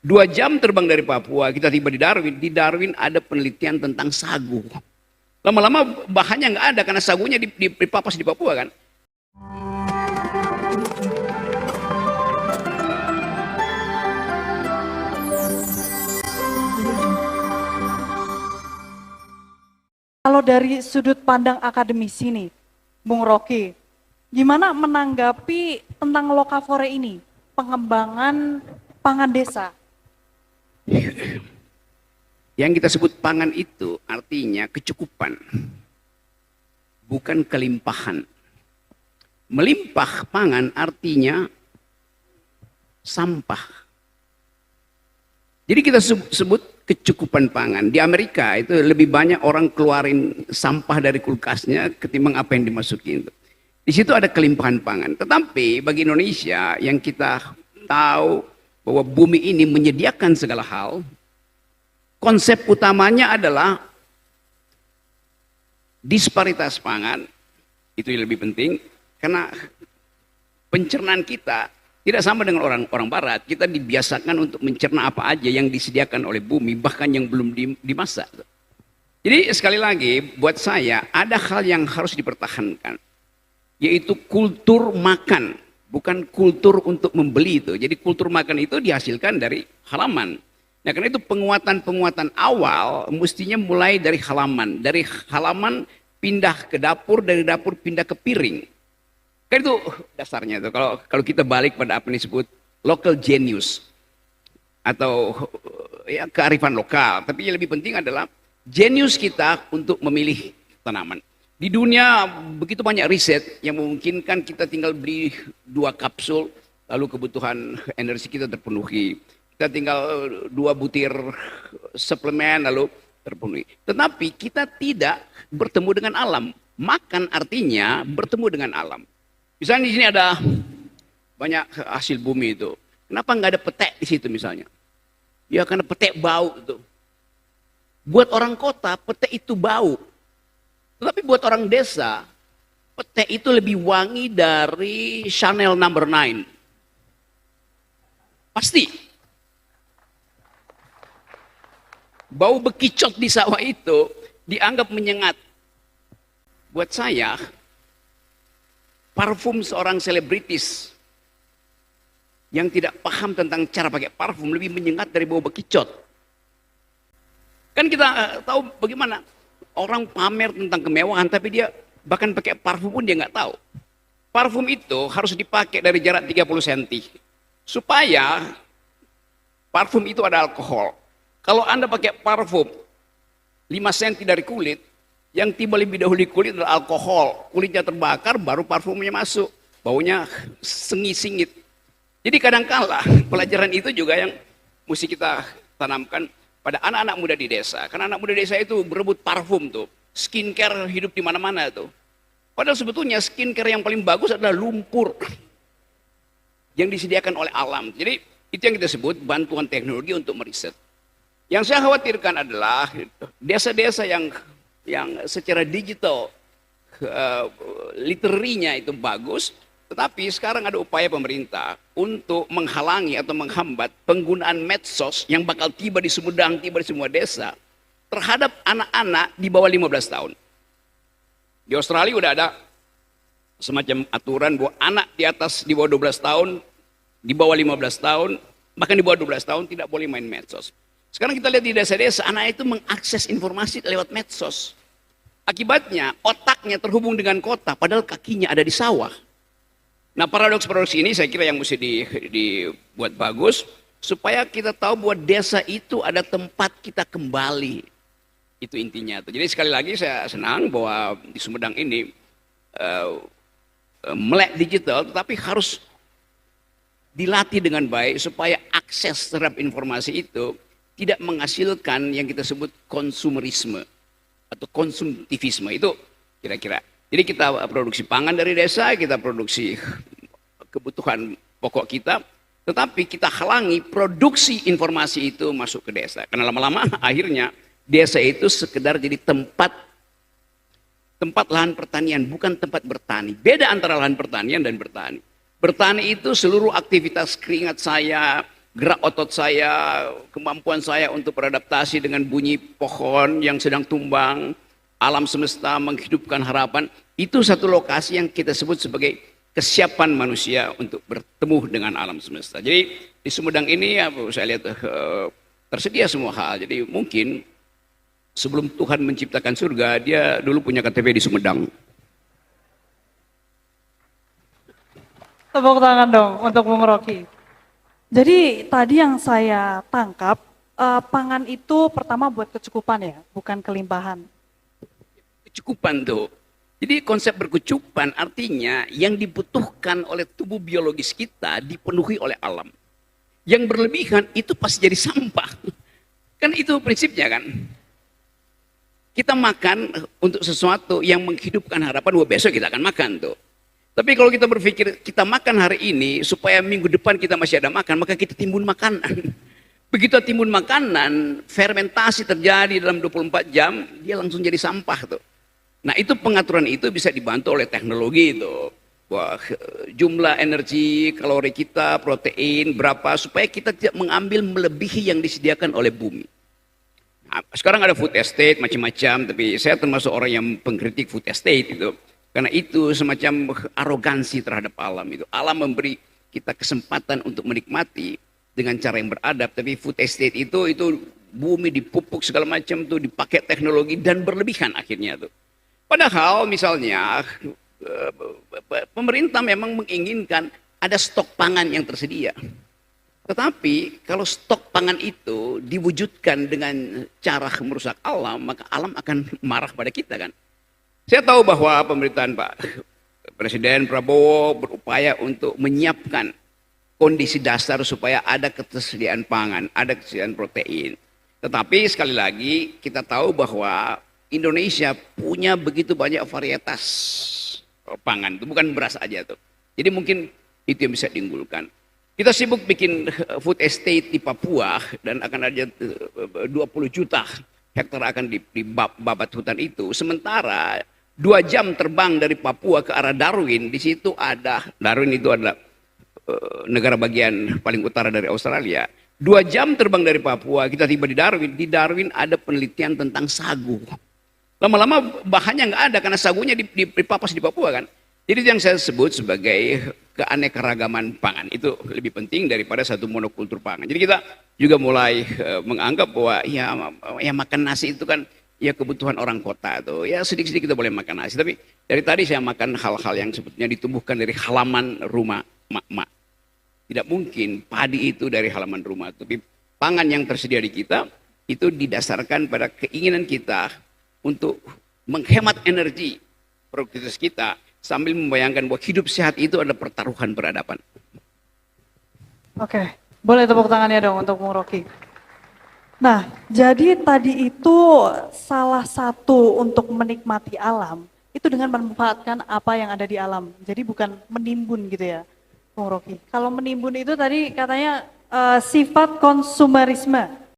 2 jam terbang dari Papua, kita tiba di Darwin. Di Darwin ada penelitian tentang sagu. Lama-lama bahannya nggak ada karena sagunya dipapas di Papua kan. Kalau dari sudut pandang akademisi nih, Bung Rocky, gimana menanggapi tentang Lokavore ini, pengembangan pangan desa? Yang kita sebut pangan itu artinya kecukupan, bukan kelimpahan. Melimpah pangan artinya sampah. Jadi kita sebut kecukupan pangan. Di Amerika itu lebih banyak orang keluarin sampah dari kulkasnya ketimbang apa yang dimasukin. Di situ ada kelimpahan pangan. Tetapi bagi Indonesia yang kita tahu bahwa bumi ini menyediakan segala hal, konsep utamanya adalah disparitas pangan. Itu yang lebih penting karena pencernaan kita tidak sama dengan orang barat. Kita dibiasakan untuk mencerna apa aja yang disediakan oleh bumi, bahkan yang belum dimasak. Jadi sekali lagi, buat saya ada hal yang harus dipertahankan, yaitu kultur makan, bukan kultur untuk membeli itu. Jadi kultur makan itu dihasilkan dari halaman. Nah karena itu penguatan awal mestinya mulai dari halaman. Dari halaman pindah ke dapur, dari dapur pindah ke piring. Kan itu dasarnya itu. Kalau kita balik pada apa yang disebut local genius atau ya kearifan lokal. Tapi yang lebih penting adalah genius kita untuk memilih tanaman. Di dunia begitu banyak riset yang memungkinkan kita tinggal beli 2 kapsul lalu kebutuhan energi kita terpenuhi. Kita tinggal 2 butir suplemen lalu terpenuhi. Tetapi kita tidak bertemu dengan alam. Makan artinya bertemu dengan alam. Misalnya di sini ada banyak hasil bumi itu. Kenapa nggak ada petek di situ misalnya? Ya karena petek bau itu. Buat orang kota petek itu bau. Tetapi buat orang desa petek itu lebih wangi dari Chanel No. 9. Pasti. Bau bekicot di sawah itu dianggap menyengat. Buat saya, parfum seorang selebritis yang tidak paham tentang cara pakai parfum lebih menyengat dari bau bekicot. Kan kita tahu bagaimana orang pamer tentang kemewahan tapi dia bahkan pakai parfum pun dia nggak tahu. Parfum itu harus dipakai dari jarak 30 cm supaya parfum itu ada alkohol. Kalau Anda pakai parfum 5 cm dari kulit, yang tiba lebih dahulu di kulit adalah alkohol. Kulitnya terbakar, baru parfumnya masuk. Baunya sengit-singit. Jadi kadang-kala pelajaran itu juga yang mesti kita tanamkan pada anak-anak muda di desa. Karena anak muda desa itu berebut parfum tuh. Skincare hidup di mana-mana tuh. Padahal sebetulnya skincare yang paling bagus adalah lumpur. Yang disediakan oleh alam. Jadi itu yang kita sebut bantuan teknologi untuk meriset. Yang saya khawatirkan adalah desa-desa yang secara digital literarinya itu bagus, tetapi sekarang ada upaya pemerintah untuk menghalangi atau menghambat penggunaan medsos yang bakal tiba di Sumedang, tiba di semua desa terhadap anak-anak di bawah 15 tahun. Di Australia udah ada semacam aturan bahwa anak di bawah 12 tahun, di bawah 15 tahun, bahkan di bawah 12 tahun tidak boleh main medsos. Sekarang kita lihat di desa-desa, anak itu mengakses informasi lewat medsos. Akibatnya otaknya terhubung dengan kota, padahal kakinya ada di sawah. Nah paradoks-paradoks ini saya kira yang mesti dibuat bagus, supaya kita tahu bahwa desa itu ada tempat kita kembali. Itu intinya. Jadi sekali lagi saya senang bahwa di Sumedang ini melek digital, tetapi harus dilatih dengan baik supaya akses terhadap informasi itu tidak menghasilkan yang kita sebut konsumerisme atau konsumtivisme. Itu kira-kira. Jadi kita produksi pangan dari desa, kita produksi kebutuhan pokok kita, tetapi kita halangi produksi informasi itu masuk ke desa. Karena lama-lama akhirnya desa itu sekedar jadi tempat lahan pertanian, bukan tempat bertani. Beda antara lahan pertanian dan bertani. Bertani itu seluruh aktivitas keringat saya, gerak otot saya, kemampuan saya untuk beradaptasi dengan bunyi pohon yang sedang tumbang, alam semesta menghidupkan harapan, itu satu lokasi yang kita sebut sebagai kesiapan manusia untuk bertemu dengan alam semesta. Jadi di Sumedang ini ya saya lihat tersedia semua hal. Jadi mungkin sebelum Tuhan menciptakan surga, dia dulu punya KTP di Sumedang. Tepuk tangan dong untuk Bung Rocky. Jadi tadi yang saya tangkap, pangan itu pertama buat kecukupan ya, bukan kelimpahan. Kecukupan tuh. Jadi konsep berkecukupan artinya yang dibutuhkan oleh tubuh biologis kita dipenuhi oleh alam. Yang berlebihan itu pasti jadi sampah. Kan itu prinsipnya kan. Kita makan untuk sesuatu yang menghidupkan harapan, wah besok kita akan makan tuh. Tapi kalau kita berpikir kita makan hari ini supaya minggu depan kita masih ada makan, maka kita timbun makanan. Begitu timbun makanan, fermentasi terjadi dalam 24 jam, dia langsung jadi sampah tuh. Nah itu pengaturan itu bisa dibantu oleh teknologi itu. Wah, jumlah energi, kalori kita, protein, berapa, supaya kita tidak mengambil melebihi yang disediakan oleh bumi. Nah, sekarang ada food estate macam-macam, tapi saya termasuk orang yang pengkritik food estate itu. Karena itu semacam arogansi terhadap alam itu. Alam memberi kita kesempatan untuk menikmati dengan cara yang beradab, tapi food estate itu bumi dipupuk segala macam tuh, dipakai teknologi dan berlebihan akhirnya tuh. Padahal misalnya pemerintah memang menginginkan ada stok pangan yang tersedia. Tetapi kalau stok pangan itu diwujudkan dengan cara merusak alam, maka alam akan marah pada kita kan. Saya tahu bahwa pemerintahan Pak Presiden Prabowo berupaya untuk menyiapkan kondisi dasar supaya ada ketersediaan pangan, ada ketersediaan protein. Tetapi sekali lagi kita tahu bahwa Indonesia punya begitu banyak varietas pangan, itu bukan beras aja tuh. Jadi mungkin itu yang bisa diunggulkan. Kita sibuk bikin food estate di Papua dan akan ada 20 juta hektar akan dibabat hutan itu. Sementara 2 jam terbang dari Papua ke arah Darwin, di situ ada, Darwin itu adalah negara bagian paling utara dari Australia. 2 jam terbang dari Papua, kita tiba di Darwin ada penelitian tentang sagu. Lama-lama bahannya nggak ada karena sagunya dipapas di Papua kan. Jadi yang saya sebut sebagai keanekaragaman pangan itu lebih penting daripada satu monokultur pangan. Jadi kita juga mulai menganggap bahwa ya makan nasi itu kan ya kebutuhan orang kota tuh. Ya sedikit-sedikit kita boleh makan nasi. Tapi dari tadi saya makan hal-hal yang sebetulnya ditumbuhkan dari halaman rumah mak-mak. Tidak mungkin padi itu dari halaman rumah. Tapi pangan yang tersedia di kita itu didasarkan pada keinginan kita untuk menghemat energi produktivitas kita sambil membayangkan bahwa hidup sehat itu adalah pertaruhan peradaban. Oke, boleh tepuk tangannya dong untuk Bung Rocky. Nah, jadi tadi itu salah satu untuk menikmati alam, itu dengan memanfaatkan apa yang ada di alam. Jadi bukan menimbun gitu ya, Bung Rocky. Kalau menimbun itu tadi katanya sifat konsumerisme.